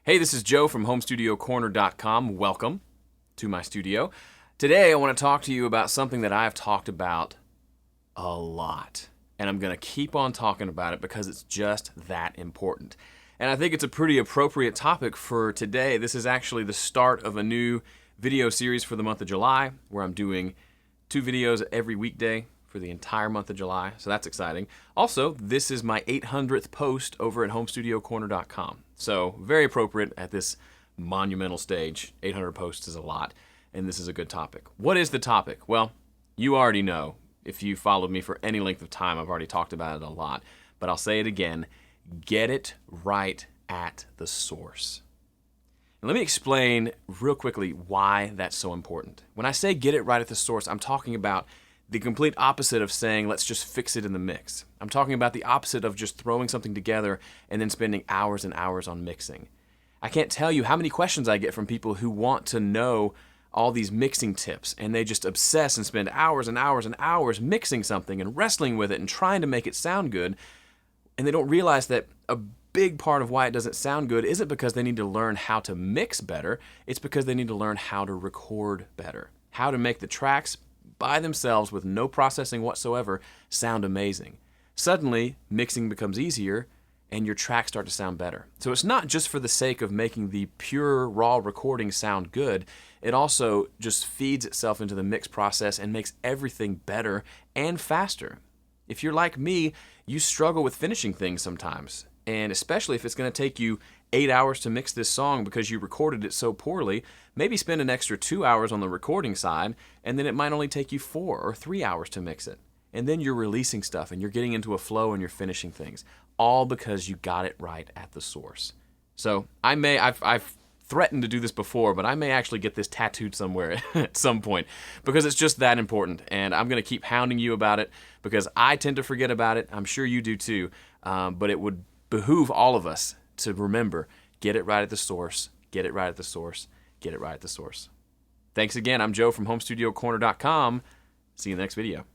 Hey, this is Joe from HomeStudioCorner.com. Welcome to my studio. Today I want to talk to you about something that I've talked about a lot. And I'm going to keep on talking about it because it's just that important. And I think it's a pretty appropriate topic for today. This is actually the start of a new video series for the month of July, where I'm doing 2 videos every weekday for the entire month of July. So that's exciting. Also, this is my 800th post over at HomeStudioCorner.com. So very appropriate at this monumental stage. 800 posts is a lot, and this is a good topic. What is the topic? Well, you already know. If you followed me for any length of time, I've already talked about it a lot. But I'll say it again. Get it right at the source. And let me explain real quickly why that's so important. When I say get it right at the source, I'm talking about the complete opposite of saying, let's just fix it in the mix. I'm talking about the opposite of just throwing something together and then spending hours and hours on mixing. I can't tell you how many questions I get from people who want to know all these mixing tips, and they just obsess and spend hours and hours and hours mixing something and wrestling with it and trying to make it sound good, and they don't realize that a big part of why it doesn't sound good isn't because they need to learn how to mix better, it's because they need to learn how to record better, how to make the tracks by themselves with no processing whatsoever sound amazing. Suddenly, mixing becomes easier and your tracks start to sound better. So it's not just for the sake of making the pure raw recording sound good, it also just feeds itself into the mix process and makes everything better and faster. If you're like me, you struggle with finishing things sometimes, and especially if it's going to take you 8 hours to mix this song because you recorded it so poorly, maybe spend an extra 2 hours on the recording side, and then it might only take you 4 or 3 hours to mix it. And then you're releasing stuff, and you're getting into a flow, and you're finishing things, all because you got it right at the source. So I've threatened to do this before, but I may actually get this tattooed somewhere at some point because it's just that important, and I'm going to keep hounding you about it because I tend to forget about it. I'm sure you do too, but it would behoove all of us to remember, get it right at the source, get it right at the source, get it right at the source. Thanks again. I'm Joe from HomeStudioCorner.com. See you in the next video.